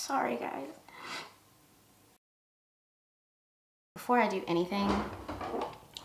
Sorry, guys. Before I do anything,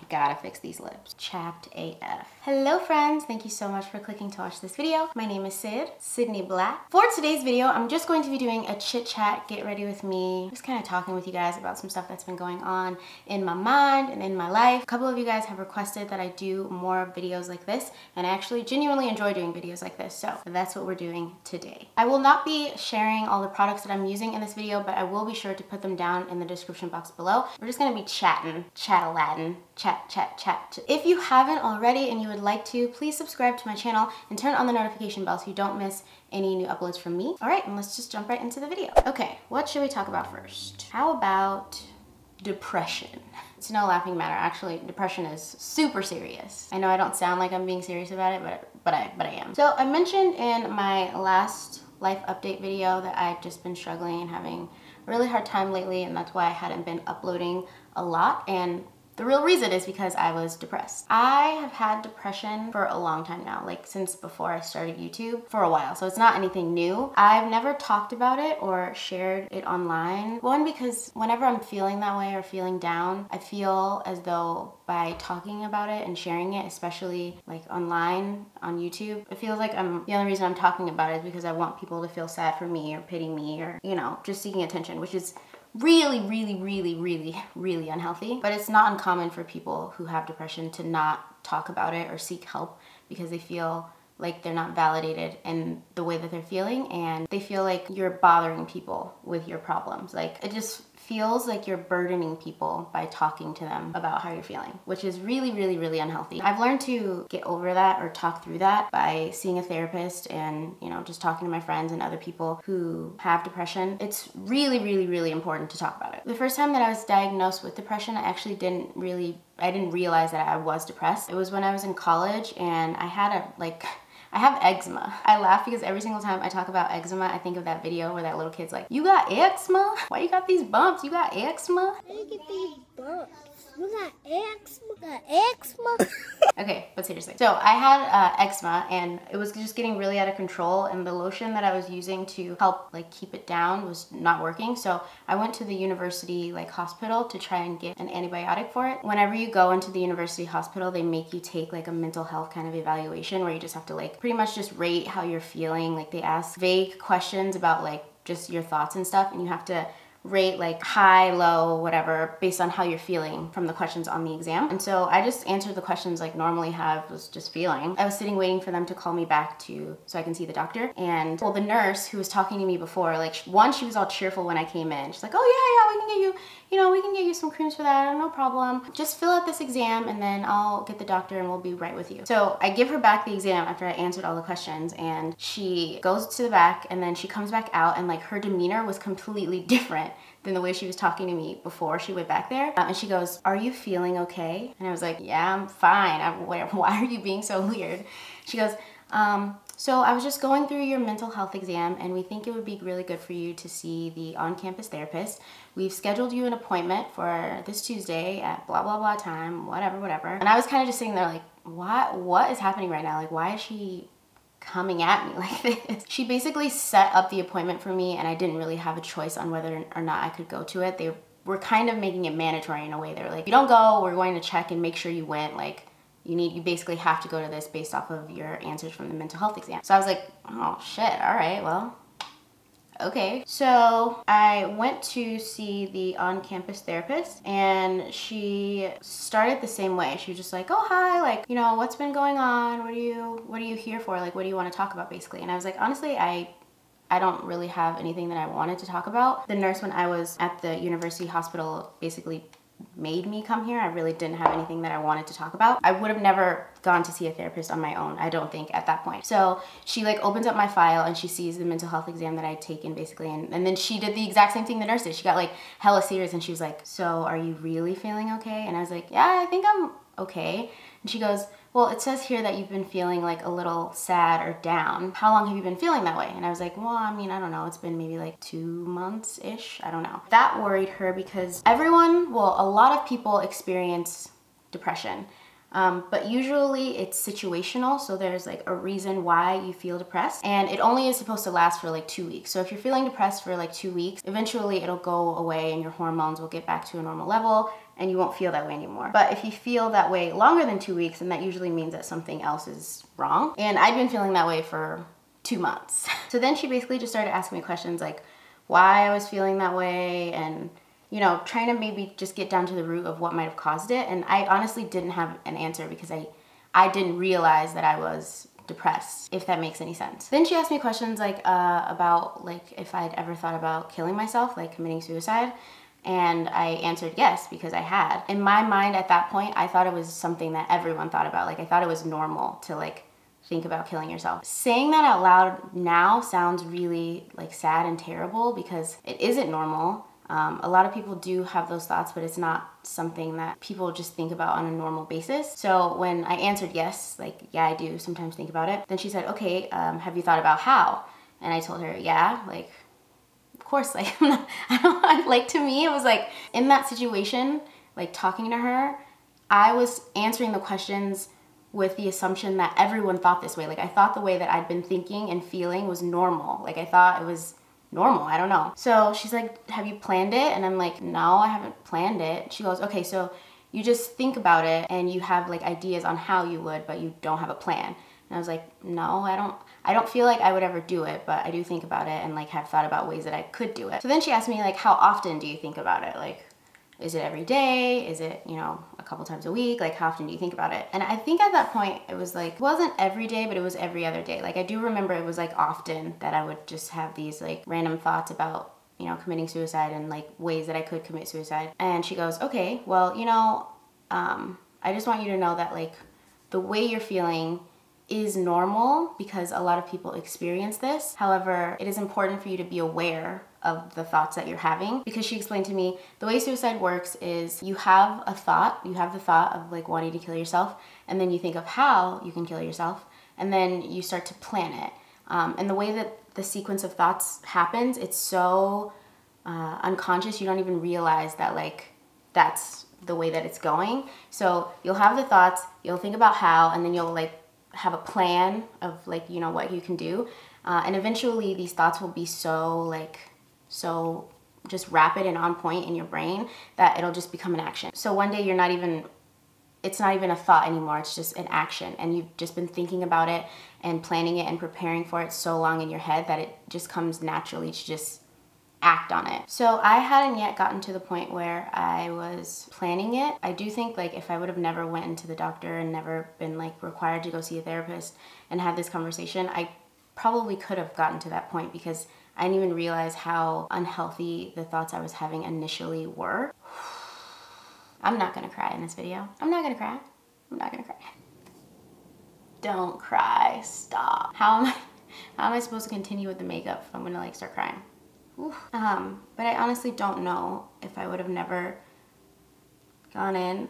gotta fix these lips. Chapped AF. Hello friends, thank you so much for clicking to watch this video. My name is Sydney Black. For today's video, I'm just going to be doing a chit chat, get ready with me. Just kind of talking with you guys about some stuff that's been going on in my mind and in my life. A couple of you guys have requested that I do more videos like this, and I actually genuinely enjoy doing videos like this, so that's what we're doing today. I will not be sharing all the products that I'm using in this video, but I will be sure to put them down in the description box below. We're just gonna be chatting, chat-a-latin, chat. If you haven't already and you would like to, please subscribe to my channel and turn on the notification bell so you don't miss any new uploads from me. All right, and let's just jump right into the video. Okay, what should we talk about first? How about depression? It's no laughing matter. Actually, depression is super serious. I know I don't sound like I'm being serious about it, but I am. So I mentioned in my last life update video that I've just been struggling and having a really hard time lately, and that's why I hadn't been uploading a lot. And the real reason is because I was depressed. I have had depression for a long time now, like since before I started YouTube, for a while, so it's not anything new. I've never talked about it or shared it online. One, because whenever I'm feeling that way or feeling down, I feel as though by talking about it and sharing it, especially like online on YouTube, it feels like the only reason I'm talking about it is because I want people to feel sad for me or pity me or, you know, just seeking attention, which is really unhealthy. But it's not uncommon for people who have depression to not talk about it or seek help because they feel like they're not validated in the way that they're feeling, and they feel like you're bothering people with your problems. Like, it just feels like you're burdening people by talking to them about how you're feeling, which is really unhealthy. I've learned to get over that or talk through that by seeing a therapist and, you know, just talking to my friends and other people who have depression. It's really important to talk about it. The first time that I was diagnosed with depression, I actually didn't realize that I was depressed. It was when I was in college, and I have eczema. I laugh because every single time I talk about eczema, I think of that video where that little kid's like, "You got eczema? Why you got these bumps? You got eczema?" Why you get these bumps? You got eczema? Got eczema? Okay, but seriously. So I had eczema, and it was just getting really out of control, and the lotion that I was using to help like keep it down was not working. So I went to the university hospital to try and get an antibiotic for it. Whenever you go into the university hospital, they make you take like a mental health kind of evaluation where you just have to pretty much just rate how you're feeling. Like, they ask vague questions about just your thoughts and stuff, and you have to rate high, low, whatever, based on how you're feeling from the questions on the exam. And so I just answered the questions like normally was just feeling. I was sitting waiting for them to call me back so I can see the doctor. And well, the nurse who was talking to me before, one, she was all cheerful when I came in. She's like, "Oh yeah, we can get you, we can get you some creams for that, no problem. Just fill out this exam and then I'll get the doctor and we'll be right with you." So I give her back the exam after I answered all the questions, and she goes to the back, and then she comes back out, and her demeanor was completely different than the way she was talking to me before she went back there. And she goes, "Are you feeling okay?" And I was like, "Yeah, I'm fine. Why are you being so weird?" She goes, "So I was just going through your mental health exam, and we think it would be really good for you to see the on-campus therapist. We've scheduled you an appointment for this Tuesday at blah, blah, blah time, whatever. And I was kind of just sitting there like, what is happening right now? Why is she coming at me like this? She basically set up the appointment for me, and I didn't really have a choice on whether or not I could go to it. They were kind of making it mandatory in a way. They were like, "You don't go, we're going to check and make sure you went. You basically have to go to this based off of your answers from the mental health exam." So I was like, "Oh shit, all right, well, okay." So I went to see the on-campus therapist, and she started the same way. She was just like, "Oh, hi, what's been going on? What are you here for? What do you want to talk about, basically?" And I was like, honestly, I don't really have anything that I wanted to talk about. The nurse, when I was at the university hospital, basically made me come here. I really didn't have anything that I wanted to talk about. I would have never gone to see a therapist on my own, I don't think, at that point. So she opens up my file, and she sees the mental health exam that I'd taken, basically, and then she did the exact same thing the nurse did. She got hella serious, and she was like, "So are you really feeling okay?" And I was like, "Yeah, I think I'm okay." And she goes, "Well, it says here that you've been feeling a little sad or down. How long have you been feeling that way?" And I was like, "Well, I don't know. It's been maybe 2 months-ish. I don't know." That worried her because a lot of people experience depression. But usually it's situational, so there's like a reason why you feel depressed, and it only is supposed to last for like 2 weeks. So if you're feeling depressed for like 2 weeks, eventually it'll go away and your hormones will get back to a normal level and you won't feel that way anymore. But if you feel that way longer than 2 weeks, then that usually means that something else is wrong. And I'd been feeling that way for 2 months. So then she basically just started asking me questions like why I was feeling that way, and you know, trying to maybe just get down to the root of what might have caused it. And I honestly didn't have an answer because I didn't realize that I was depressed, if that makes any sense. Then she asked me questions like about like if I'd ever thought about killing myself, like committing suicide. And I answered yes, because I had. In my mind at that point, I thought it was something that everyone thought about. Like I thought it was normal to like think about killing yourself. Saying that out loud now sounds really like sad and terrible because it isn't normal. A lot of people do have those thoughts, but it's not something that people just think about on a normal basis. So when I answered yes, like, yeah, I do sometimes think about it, then she said, okay, have you thought about how? And I told her, yeah, like, of course, like, like to me, it was like, in that situation, like talking to her, I was answering the questions with the assumption that everyone thought this way. Like I thought the way that I'd been thinking and feeling was normal. Like I thought it was normal, I don't know. So she's like, have you planned it? And I'm like, no, I haven't planned it. She goes, okay, so you just think about it and you have like ideas on how you would, but you don't have a plan. And I was like, no, I don't feel like I would ever do it, but I do think about it and like have thought about ways that I could do it. So then she asked me like, how often do you think about it? Like, is it every day? Is it, you know, a couple times a week? Like how often do you think about it? And I think at that point it was like, it wasn't every day, but it was every other day. Like I do remember it was like often that I would just have these like random thoughts about, you know, committing suicide and like ways that I could commit suicide. And she goes, okay, well, you know, I just want you to know that like the way you're feeling is normal because a lot of people experience this. However, it is important for you to be aware of the thoughts that you're having, because she explained to me the way suicide works is you have a thought, you have the thought of like wanting to kill yourself, and then you think of how you can kill yourself, and then you start to plan it. And the way that the sequence of thoughts happens, it's so unconscious, you don't even realize that like that's the way that it's going. So you'll have the thoughts, you'll think about how, and then you'll like have a plan of like, you know, what you can do. And eventually these thoughts will be so just rapid and on point in your brain that it'll just become an action. So one day it's not even a thought anymore, it's just an action. And you've just been thinking about it and planning it and preparing for it so long in your head that it just comes naturally to just act on it. So I hadn't yet gotten to the point where I was planning it. I do think like if I would have never went into the doctor and never been like required to go see a therapist and have this conversation, I probably could have gotten to that point because I didn't even realize how unhealthy the thoughts I was having initially were. I'm not gonna cry in this video. I'm not gonna cry. I'm not gonna cry. Don't cry, stop. How am I supposed to continue with the makeup if I'm gonna like start crying? But I honestly don't know if I would have never gone in.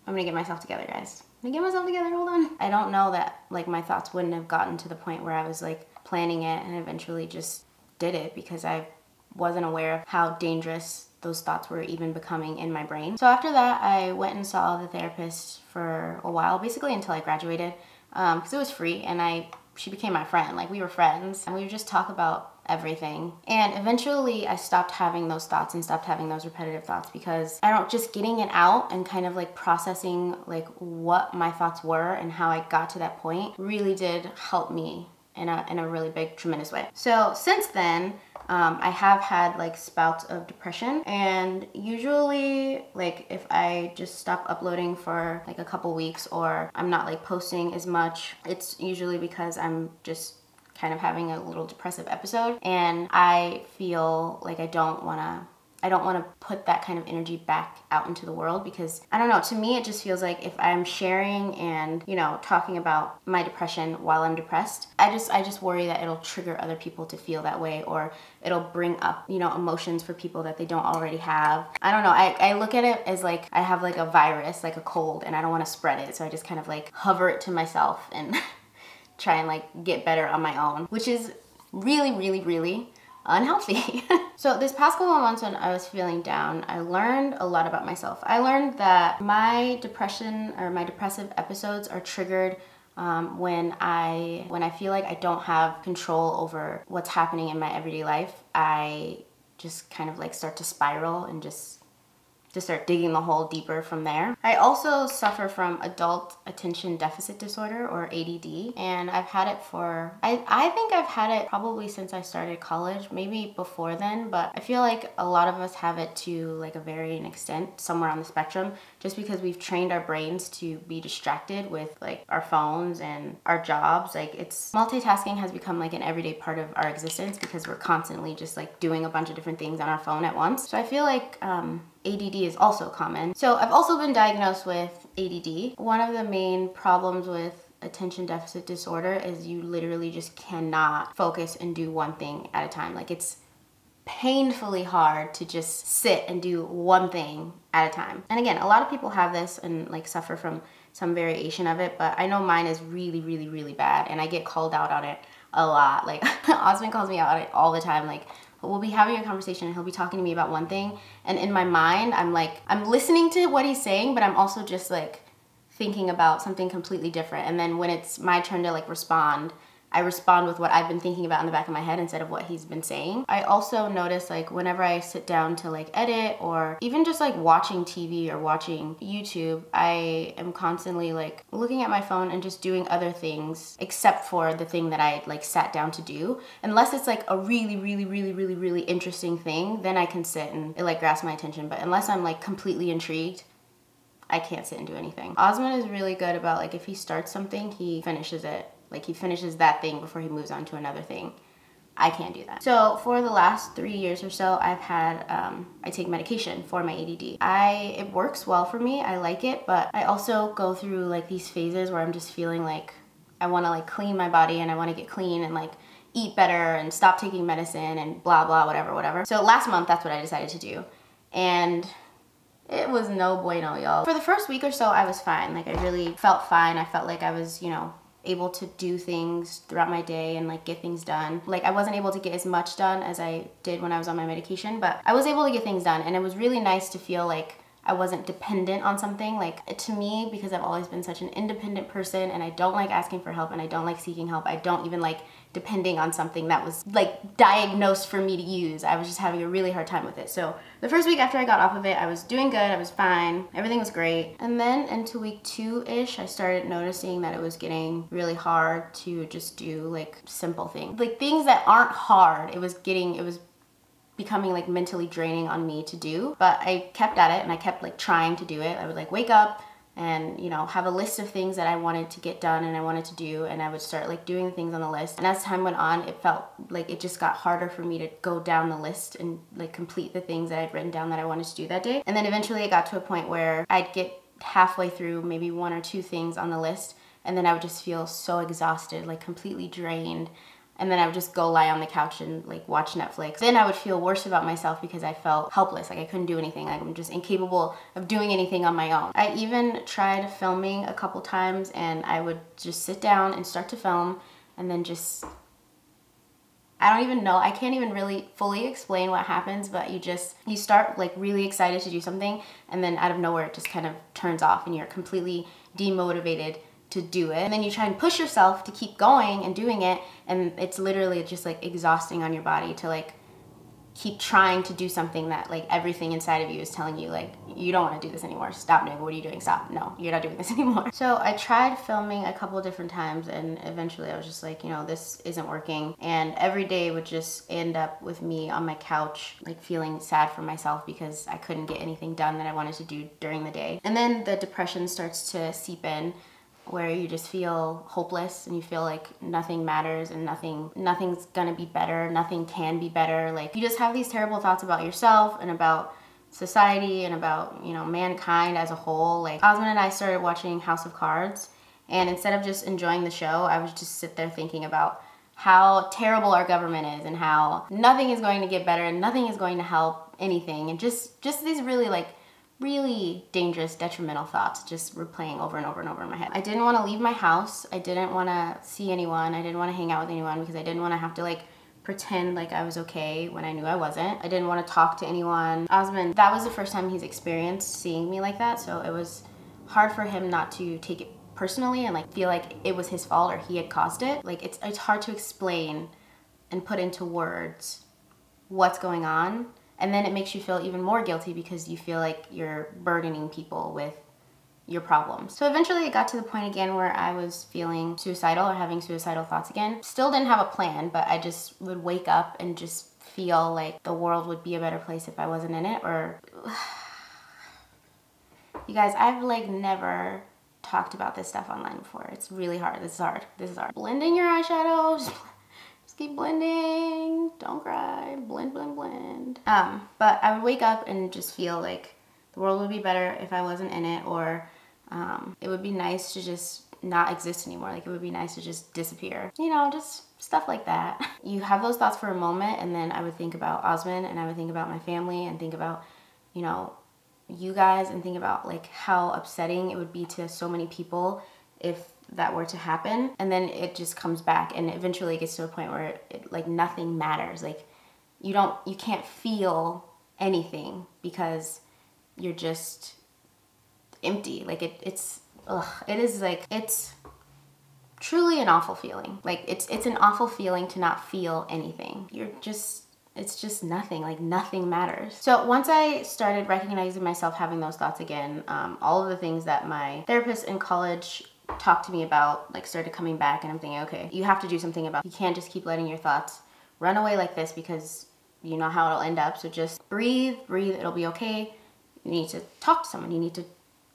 I'm gonna get myself together, guys. I'm gonna get myself together, hold on. I don't know that like my thoughts wouldn't have gotten to the point where I was like planning it and eventually just did it because I wasn't aware of how dangerous those thoughts were even becoming in my brain. So after that, I went and saw the therapist for a while, basically until I graduated, because it was free, and she became my friend. Like we were friends and we would just talk about everything. And eventually I stopped having those thoughts and stopped having those repetitive thoughts because just getting it out and kind of like processing like what my thoughts were and how I got to that point really did help me in a really big, tremendous way. So since then, I have had like spouts of depression, and usually like if I just stop uploading for like a couple weeks or I'm not like posting as much, it's usually because I'm just kind of having a little depressive episode, and I feel like I don't want to put that kind of energy back out into the world because I don't know, to me it just feels like if I'm sharing and, you know, talking about my depression while I'm depressed, I just worry that it'll trigger other people to feel that way, or it'll bring up, you know, emotions for people that they don't already have. I don't know, I look at it as like I have like a virus, like a cold, and I don't want to spread it, so I just kind of like hover it to myself and try and like get better on my own, which is really, really, really unhealthy. So this past couple of months when I was feeling down, I learned a lot about myself. I learned that my depression or my depressive episodes are triggered when I feel like I don't have control over what's happening in my everyday life. I just kind of like start to spiral and just start digging the hole deeper from there. I also suffer from adult attention deficit disorder, or ADD, and I've had it for, I think I've had it probably since I started college, maybe before then, but I feel like a lot of us have it to like a varying extent, somewhere on the spectrum, just because we've trained our brains to be distracted with like our phones and our jobs. Like multitasking has become like an everyday part of our existence because we're constantly just like doing a bunch of different things on our phone at once. So I feel like ADD is also common. So I've also been diagnosed with ADD. One of the main problems with attention deficit disorder is you literally just cannot focus and do one thing at a time. Like it's painfully hard to just sit and do one thing at a time. And again, a lot of people have this and like suffer from some variation of it, but I know mine is really, really, really bad, and I get called out on it a lot. Like Osman calls me out on it all the time. Like we'll be having a conversation and he'll be talking to me about one thing, and in my mind I'm listening to what he's saying, but I'm also just like thinking about something completely different. And then when it's my turn to like respond, I respond with what I've been thinking about in the back of my head instead of what he's been saying. I also notice like whenever I sit down to like edit, or even just like watching TV or watching YouTube, I am constantly like looking at my phone and just doing other things except for the thing that I like sat down to do. Unless it's like a really, really, really, really, really interesting thing, then I can sit and it like grasps my attention. But unless I'm like completely intrigued, I can't sit and do anything. Osman is really good about like if he starts something, he finishes it. Like he finishes that thing before he moves on to another thing. I can't do that. So for the last 3 years or so, I've had, I take medication for my ADD. It works well for me, I like it, but I also go through like these phases where I'm just feeling like I wanna like clean my body and I wanna get clean and like eat better and stop taking medicine and blah, blah, whatever, whatever. So last month, that's what I decided to do. And it was no bueno, y'all. For the first week or so, I was fine. Like I really felt fine. I felt like I was, you know, able to do things throughout my day and like get things done. Like I wasn't able to get as much done as I did when I was on my medication, but I was able to get things done, and it was really nice to feel like I wasn't dependent on something. Like to me, because I've always been such an independent person and I don't like asking for help and I don't like seeking help, I don't even like depending on something that was like diagnosed for me to use. I was just having a really hard time with it. So the first week after I got off of it, I was doing good, I was fine, everything was great. And then into week 2-ish, I started noticing that it was getting really hard to just do like simple things. Like things that aren't hard, it was becoming like mentally draining on me to do. But I kept at it and I kept like trying to do it. I would like wake up and, you know, have a list of things that I wanted to get done and I wanted to do, and I would start like doing the things on the list. And as time went on, it felt like it just got harder for me to go down the list and like complete the things that I'd written down that I wanted to do that day. And then eventually it got to a point where I'd get halfway through maybe 1 or 2 things on the list, and then I would just feel so exhausted, like completely drained. And then I would just go lie on the couch and like watch Netflix. Then I would feel worse about myself because I felt helpless, like I couldn't do anything. Like I'm just incapable of doing anything on my own. I even tried filming a couple times, and I would just sit down and start to film, and then just, I don't even know, I can't even really fully explain what happens, but you start like really excited to do something, and then out of nowhere it just kind of turns off and you're completely demotivated to do it. And then you try and push yourself to keep going and doing it, and it's literally just like exhausting on your body to like keep trying to do something that like everything inside of you is telling you like, you don't want to do this anymore, stop doing it, what are you doing, stop, no, you're not doing this anymore. So I tried filming a couple different times, and eventually I was just like, you know, this isn't working. And every day would just end up with me on my couch like feeling sad for myself because I couldn't get anything done that I wanted to do during the day. And then the depression starts to seep in, where you just feel hopeless and you feel like nothing matters and nothing's gonna be better, nothing can be better. Like you just have these terrible thoughts about yourself and about society and about, you know, mankind as a whole. Like Osman and I started watching House of Cards, and instead of just enjoying the show, I would just sit there thinking about how terrible our government is and how nothing is going to get better and nothing is going to help anything, and just these really dangerous, detrimental thoughts just replaying over and over and over in my head. I didn't want to leave my house. I didn't want to see anyone. I didn't want to hang out with anyone because I didn't want to have to like pretend like I was okay when I knew I wasn't. I didn't want to talk to anyone. Osman, that was the first time he's experienced seeing me like that, so it was hard for him not to take it personally and like feel like it was his fault or he had caused it. Like it's hard to explain and put into words what's going on, and then it makes you feel even more guilty because you feel like you're burdening people with your problems. So eventually it got to the point again where I was feeling suicidal or having suicidal thoughts again. Still didn't have a plan, but I just would wake up and just feel like the world would be a better place if I wasn't in it. Or you guys, I've like never talked about this stuff online before. It's really hard. This is hard. This is hard. Blending your eyeshadows. Just keep blending. Don't cry. Blend, blend, blend. But I would wake up and just feel like the world would be better if I wasn't in it, or it would be nice to just not exist anymore. Like it would be nice to just disappear. You know, just stuff like that. You have those thoughts for a moment, and then I would think about Osman, and I would think about my family, and think about, you know, you guys, and think about like how upsetting it would be to so many people if that were to happen. And then it just comes back, and eventually it gets to a point where it like nothing matters. Like you can't feel anything because you're just empty. Like it's truly an awful feeling. Like it's an awful feeling to not feel anything. It's just nothing. Like nothing matters. So once I started recognizing myself having those thoughts again, all of the things that my therapist in college talked to me about like started coming back, and I'm thinking, okay, you have to do something about it. You can't just keep letting your thoughts run away like this, because you know how it'll end up. So just breathe, it'll be okay. You need to talk to someone. You need to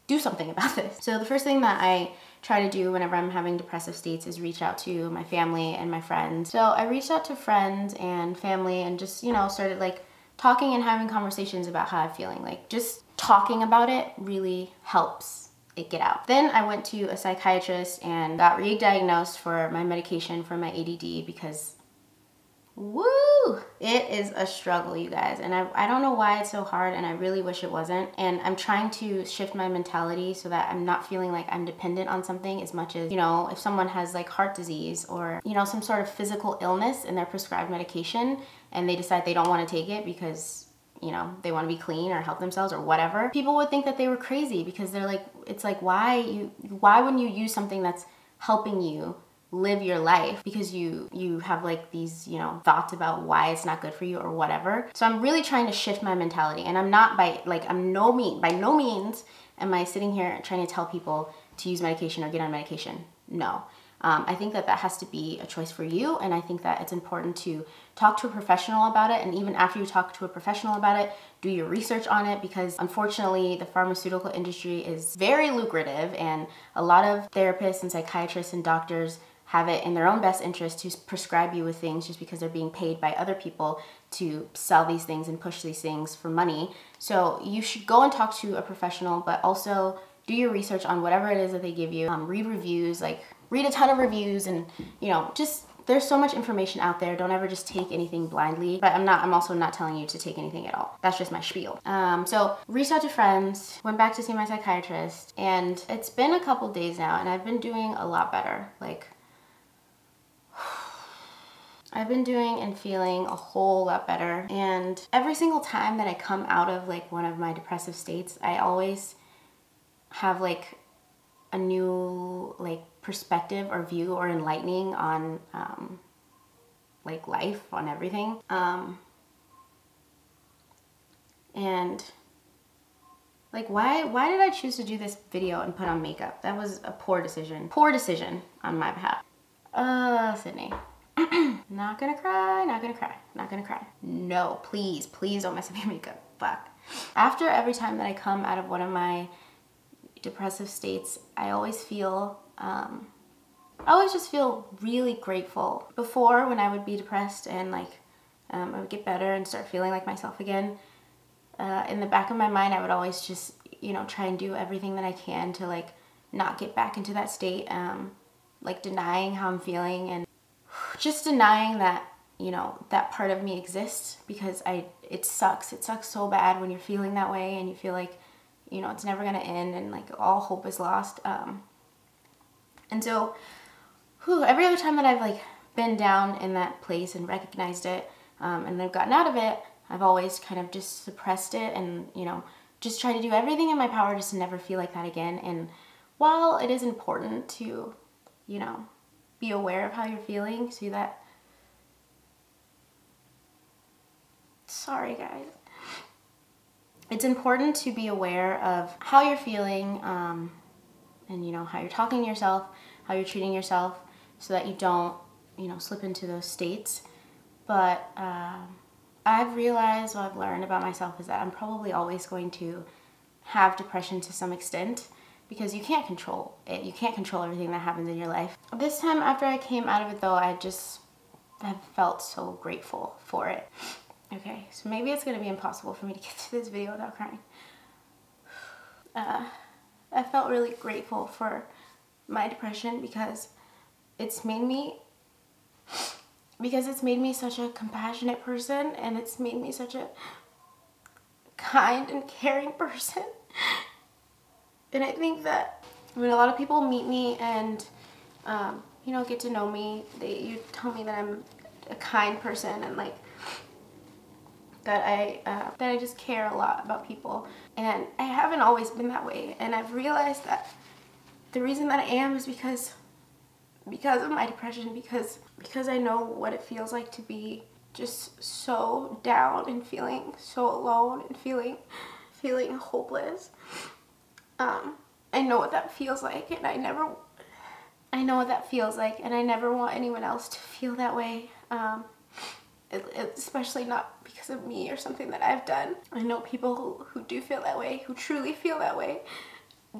do something about this. So the first thing that I try to do whenever I'm having depressive states is reach out to my family and my friends. So I reached out to friends and family and just, you know, started like talking and having conversations about how I'm feeling. Like just talking about it really helps it get out. Then I went to a psychiatrist and got re-diagnosed for my medication for my ADD, because woo, it is a struggle, you guys. And I don't know why it's so hard, and I really wish it wasn't. And I'm trying to shift my mentality so that I'm not feeling like I'm dependent on something as much as, you know, if someone has like heart disease or, you know, some sort of physical illness and they're prescribed medication and they decide they don't want to take it because, you know, they want to be clean or help themselves or whatever, people would think that they were crazy, because they're like, it's like, why wouldn't you use something that's helping you live your life because you have like these, you know, thoughts about why it's not good for you or whatever. So I'm really trying to shift my mentality, and I'm not by no means am I sitting here trying to tell people to use medication or get on medication. No. I think that has to be a choice for you, and I think that it's important to talk to a professional about it, and even after you talk to a professional about it, do your research on it, because unfortunately the pharmaceutical industry is very lucrative, and a lot of therapists and psychiatrists and doctors have it in their own best interest to prescribe you with things just because they're being paid by other people to sell these things and push these things for money. So you should go and talk to a professional, but also do your research on whatever it is that they give you. Read reviews, like read a ton of reviews, and you know, just there's so much information out there. Don't ever just take anything blindly. But I'm also not telling you to take anything at all. That's just my spiel. So reached out to friends, went back to see my psychiatrist, and it's been a couple days now, and I've been doing a lot better. Like I've been doing and feeling a whole lot better. And every single time that I come out of like one of my depressive states, I always have like a new like perspective or view or enlightening on like life, on everything. And like why did I choose to do this video and put on makeup? That was a poor decision on my behalf. Sydney. Not gonna cry, not gonna cry, not gonna cry. No, please don't mess up your makeup. Fuck. After every time that I come out of one of my depressive states, I always feel, I always just feel really grateful. Before, when I would be depressed and like, I would get better and start feeling like myself again, in the back of my mind, I would always just, you know, try and do everything that I can to like not get back into that state, like denying how I'm feeling and just denying that, you know, that part of me exists, because it sucks so bad when you're feeling that way and you feel like, you know, it's never gonna end and like all hope is lost. And so every other time that I've like been down in that place and recognized it, and I've gotten out of it, I've always kind of just suppressed it and, you know, just try to do everything in my power just to never feel like that again. And while it is important to, you know, be aware of how you're feeling so that, sorry guys, it's important to be aware of how you're feeling, and, you know, how you're talking to yourself, how you're treating yourself, so that you don't, you know, slip into those states. But I've realized, what I've learned about myself is that I'm probably always going to have depression to some extent, because you can't control it. You can't control everything that happens in your life. This time after I came out of it though, I just have felt so grateful for it. Okay, so maybe it's gonna be impossible for me to get through this video without crying. I felt really grateful for my depression because it's made me such a compassionate person, and it's made me such a kind and caring person. And I think that when a lot of people meet me and, you know, get to know me, you tell me that I'm a kind person and like that I just care a lot about people. And I haven't always been that way. And I've realized that the reason that I am is because of my depression, because I know what it feels like to be just so down and feeling so alone and feeling hopeless. I know what that feels like, and I know what that feels like, and I never want anyone else to feel that way. Especially not because of me or something that I've done. I know people who do feel that way, who truly feel that way,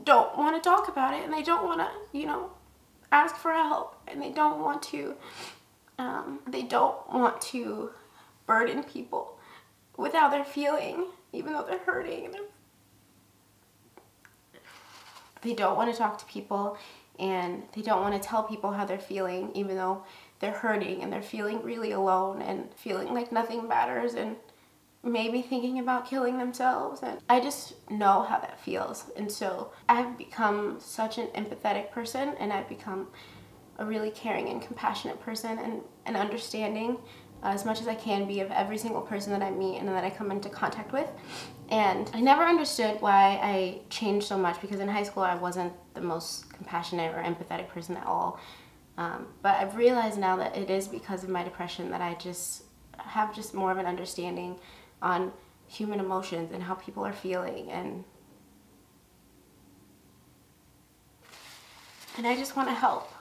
don't want to talk about it, and they don't want to, you know, ask for help, and they don't want to burden people with how they're feeling, even though they're hurting. They don't want to talk to people, and they don't want to tell people how they're feeling, even though they're hurting and they're feeling really alone and feeling like nothing matters and maybe thinking about killing themselves. And I just know how that feels. And so I've become such an empathetic person, and I've become a really caring and compassionate person, and understanding as much as I can be of every single person that I meet and that I come into contact with. And I never understood why I changed so much, because in high school I wasn't the most compassionate or empathetic person at all. But I've realized now that it is because of my depression that I just have just more of an understanding on human emotions and how people are feeling, and I just want to help.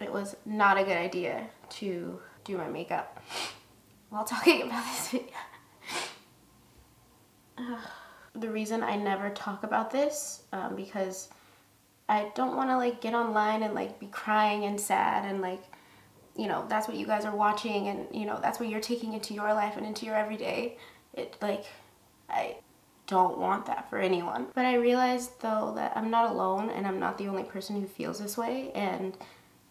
It was not a good idea to do my makeup while talking about this video. The reason I never talk about this, because I don't want to like get online and like be crying and sad and like, you know, that's what you guys are watching, and you know, that's what you're taking into your life and into your everyday. I don't want that for anyone. But I realized though that I'm not alone, and I'm not the only person who feels this way, and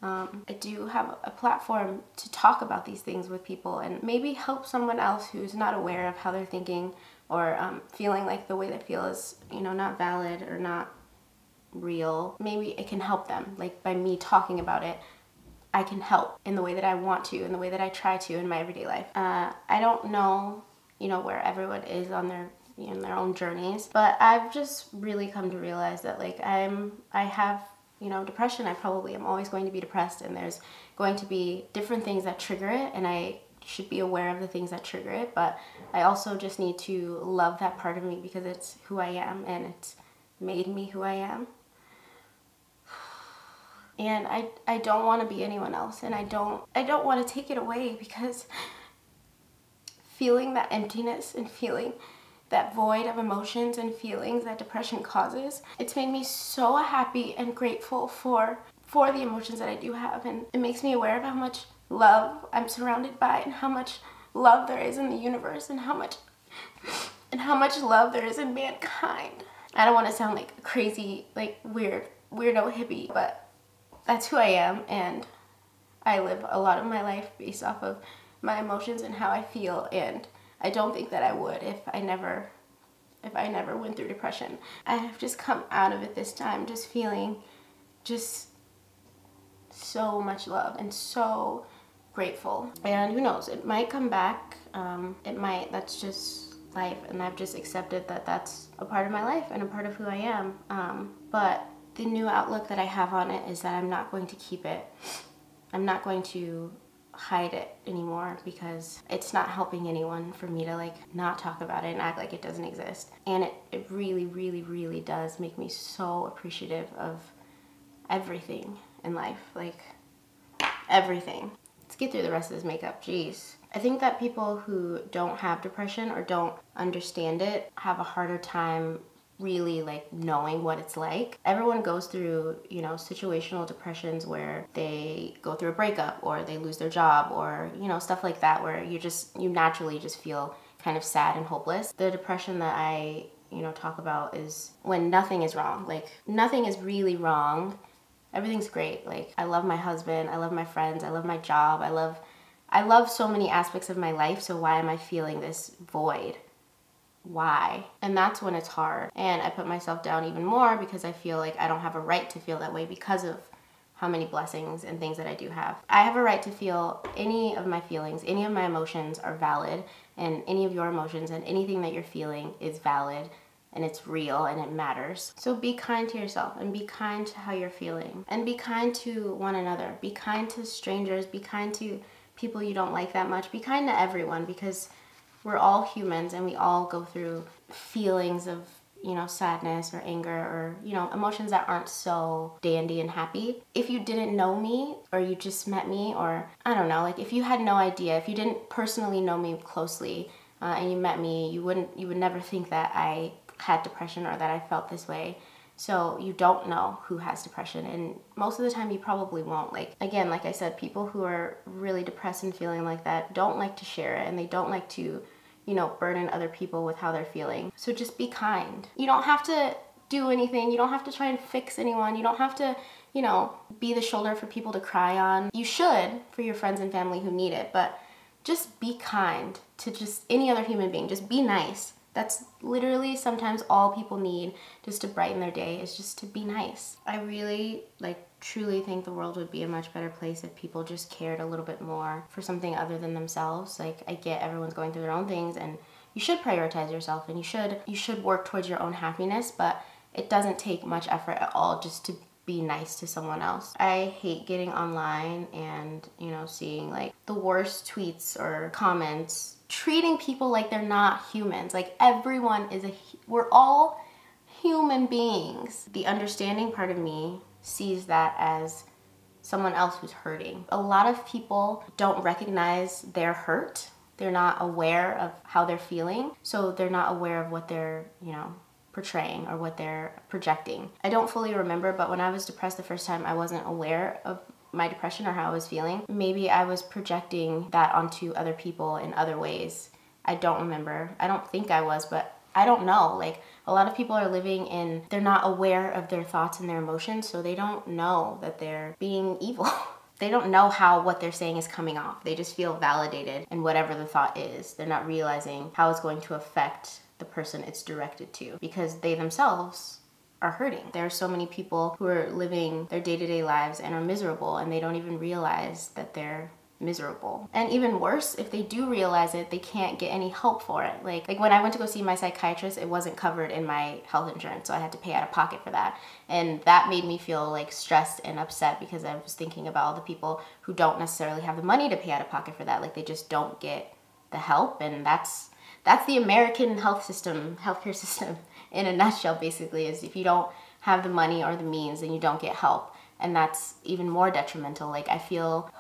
I do have a platform to talk about these things with people and maybe help someone else who's not aware of how they're thinking, or feeling like the way they feel is, you know, not valid or not real. Maybe it can help them. Like by me talking about it, I can help in the way that I want to, in the way that I try to in my everyday life. I don't know, you know, where everyone is on their, you know, their own journeys, but I've just really come to realize that like I have, you know, depression. I probably am always going to be depressed, and there's going to be different things that trigger it, and I should be aware of the things that trigger it, but I also just need to love that part of me because it's who I am, and it's made me who I am. And I don't want to be anyone else, and I don't want to take it away, because feeling that emptiness and feeling that void of emotions and feelings that depression causes, it's made me so happy and grateful for the emotions that I do have, and it makes me aware of how much love I'm surrounded by, and how much love there is in the universe, and how much love there is in mankind. I don't want to sound like a crazy, like weirdo hippie, but that's who I am, and I live a lot of my life based off of my emotions and how I feel, and I don't think that I would if I never went through depression. I have just come out of it this time just feeling just so much love and so grateful. And who knows, it might come back. It might. That's just life, and I've just accepted that that's a part of my life and a part of who I am. But the new outlook that I have on it is that I'm not going to keep it. I'm not going to hide it anymore, because it's not helping anyone for me to like not talk about it and act like it doesn't exist. And it really, really, really does make me so appreciative of everything in life, like everything. Let's get through the rest of this makeup, jeez. I think that people who don't have depression or don't understand it have a harder time really like knowing what it's like. Everyone goes through, you know, situational depressions where they go through a breakup or they lose their job or, you know, stuff like that, where you naturally just feel kind of sad and hopeless. The depression that I, you know, talk about is when nothing is wrong. Like nothing is really wrong. Everything's great. Like I love my husband, I love my friends, I love my job, I love so many aspects of my life, so why am I feeling this void? Why? And that's when it's hard. And I put myself down even more because I feel like I don't have a right to feel that way because of how many blessings and things that I do have. I have a right to feel any of my feelings, any of my emotions are valid, and any of your emotions and anything that you're feeling is valid, and it's real and it matters. So be kind to yourself and be kind to how you're feeling, and be kind to one another. Be kind to strangers, be kind to people you don't like that much. Be kind to everyone, because we're all humans and we all go through feelings of, you know, sadness or anger or, you know, emotions that aren't so dandy and happy. If you didn't know me or you just met me, or I don't know, like if you had no idea, if you didn't personally know me closely and you met me, you would never think that I had depression or that I felt this way. So you don't know who has depression, and most of the time you probably won't. Like, again, like I said, people who are really depressed and feeling like that don't like to share it, and they don't like to, you know, burden other people with how they're feeling. So just be kind. You don't have to do anything. You don't have to try and fix anyone. You don't have to, you know, be the shoulder for people to cry on. You should for your friends and family who need it, but just be kind to just any other human being. Just be nice. That's literally sometimes all people need just to brighten their day, is just to be nice. I really, like, truly think the world would be a much better place if people just cared a little bit more for something other than themselves. Like, I get everyone's going through their own things, and you should prioritize yourself, and you should work towards your own happiness, but it doesn't take much effort at all just to be nice to someone else. I hate getting online and, you know, seeing like the worst tweets or comments treating people like they're not humans. Like, everyone is we're all human beings. The understanding part of me sees that as someone else who's hurting. A lot of people don't recognize their hurt. They're not aware of how they're feeling, so they're not aware of what they're, you know, portraying or what they're projecting. I don't fully remember, but when I was depressed the first time, I wasn't aware of my depression or how I was feeling. Maybe I was projecting that onto other people in other ways. I don't remember. I don't think I was, but I don't know. Like, a lot of people are living they're not aware of their thoughts and their emotions, so they don't know that they're being evil. They don't know how what they're saying is coming off. They just feel validated in whatever the thought is. They're not realizing how it's going to affect the person it's directed to, because they themselves are hurting. There are so many people who are living their day-to-day lives and are miserable, and they don't even realize that they're miserable. And even worse, if they do realize it, they can't get any help for it. Like when I went to go see my psychiatrist, it wasn't covered in my health insurance, so I had to pay out of pocket for that. And that made me feel like stressed and upset, because I was thinking about all the people who don't necessarily have the money to pay out of pocket for that. Like, they just don't get the help, and that's the American healthcare system in a nutshell, basically, is if you don't have the money or the means, then you don't get help. And that's even more detrimental. Like, I feel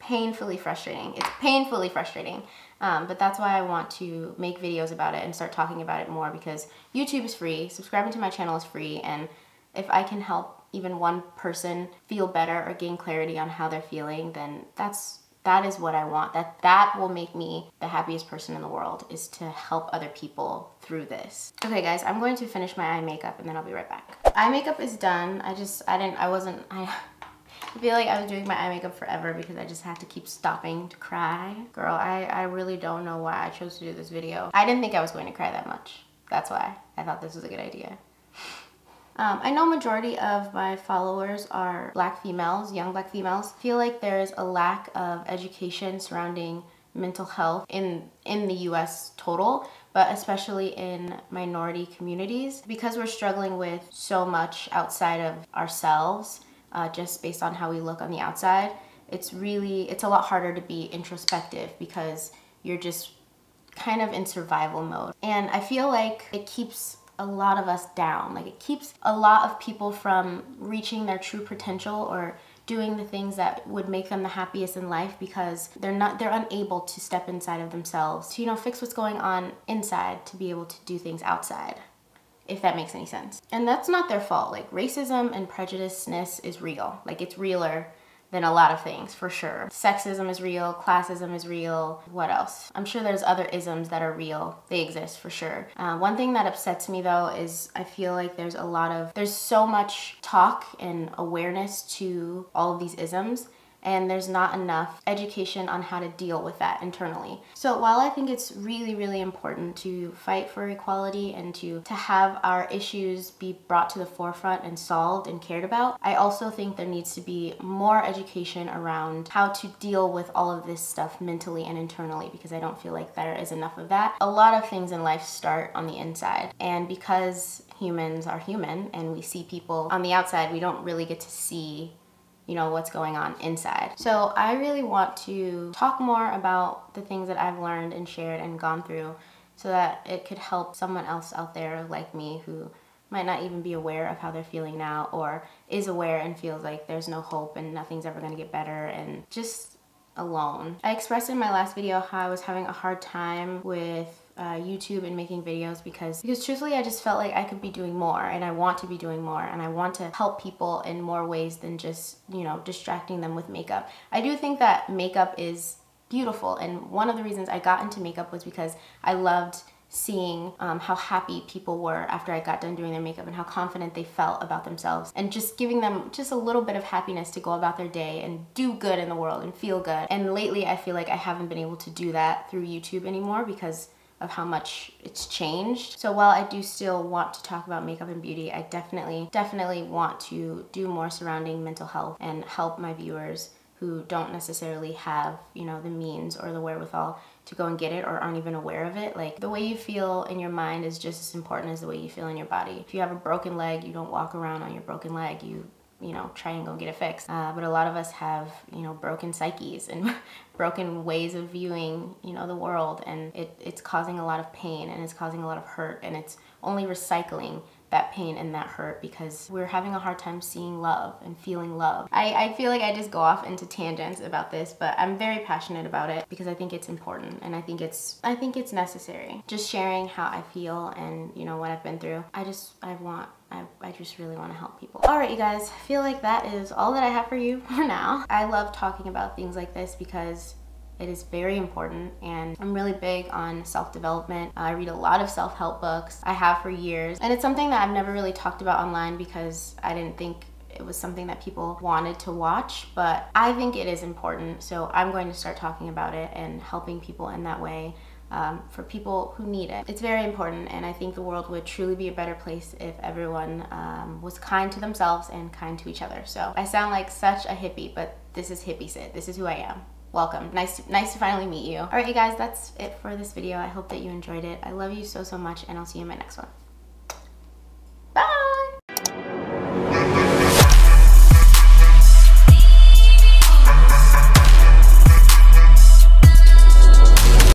painfully frustrating. It's painfully frustrating. But that's why I want to make videos about it and start talking about it more, because YouTube is free, subscribing to my channel is free, and if I can help even one person feel better or gain clarity on how they're feeling, then that is what I want. That will make me the happiest person in the world, is to help other people through this. Okay guys, I'm going to finish my eye makeup and then I'll be right back. Eye makeup is done. I feel like I was doing my eye makeup forever because I just had to keep stopping to cry. Girl, I really don't know why I chose to do this video. I didn't think I was going to cry that much. That's why I thought this was a good idea. I know majority of my followers are Black females, young Black females. I feel like there's a lack of education surrounding mental health in the US total, but especially in minority communities, because we're struggling with so much outside of ourselves, just based on how we look on the outside. It's a lot harder to be introspective because you're just kind of in survival mode. And I feel like it keeps a lot of us down. Like, it keeps a lot of people from reaching their true potential or doing the things that would make them the happiest in life, because they're unable to step inside of themselves to, you know, fix what's going on inside to be able to do things outside, if that makes any sense. And that's not their fault. Like, racism and prejudiceness is real. Like, it's realer than a lot of things, for sure. Sexism is real, classism is real. What else? I'm sure there's other isms that are real. They exist for sure. One thing that upsets me though is I feel like there's so much talk and awareness to all of these isms, and there's not enough education on how to deal with that internally. So while I think it's really, really important to fight for equality and to have our issues be brought to the forefront and solved and cared about, I also think there needs to be more education around how to deal with all of this stuff mentally and internally, because I don't feel like there is enough of that. A lot of things in life start on the inside, and because humans are human and we see people on the outside, we don't really get to see, you know, what's going on inside. So I really want to talk more about the things that I've learned and shared and gone through, so that it could help someone else out there like me who might not even be aware of how they're feeling now, or is aware and feels like there's no hope and nothing's ever gonna get better and just alone. I expressed in my last video how I was having a hard time with YouTube and making videos because truthfully I just felt like I could be doing more, and I want to be doing more, and I want to help people in more ways than just, you know, distracting them with makeup. I do think that makeup is beautiful, and one of the reasons I got into makeup was because I loved seeing how happy people were after I got done doing their makeup and how confident they felt about themselves, and just giving them just a little bit of happiness to go about their day and do good in the world and feel good. And lately I feel like I haven't been able to do that through YouTube anymore because of how much it's changed. So while I do still want to talk about makeup and beauty, I definitely want to do more surrounding mental health and help my viewers who don't necessarily have, you know, the means or the wherewithal to go and get it, or aren't even aware of it. Like, the way you feel in your mind is just as important as the way you feel in your body. If you have a broken leg, you don't walk around on your broken leg. You know, try and go get it fixed. But a lot of us have, you know, broken psyches and broken ways of viewing, you know, the world, and it's causing a lot of pain, and it's causing a lot of hurt, and it's only recycling that pain and that hurt because we're having a hard time seeing love and feeling love. I feel like I just go off into tangents about this, but I'm very passionate about it because I think it's important, and I think it's necessary. Just sharing how I feel and, you know, what I've been through. I just really want to help people. All right, you guys, I feel like that is all that I have for you for now. I love talking about things like this because it is very important, and I'm really big on self-development. I read a lot of self-help books. I have for years, and it's something that I've never really talked about online because I didn't think it was something that people wanted to watch, but I think it is important, so I'm going to start talking about it and helping people in that way. For people who need it. It's very important, and I think the world would truly be a better place if everyone was kind to themselves and kind to each other. So I sound like such a hippie, but this is Hippie Sid. This is who I am. Welcome. Nice to finally meet you. All right, you guys, that's it for this video. I hope that you enjoyed it. I love you so much, and I'll see you in my next one.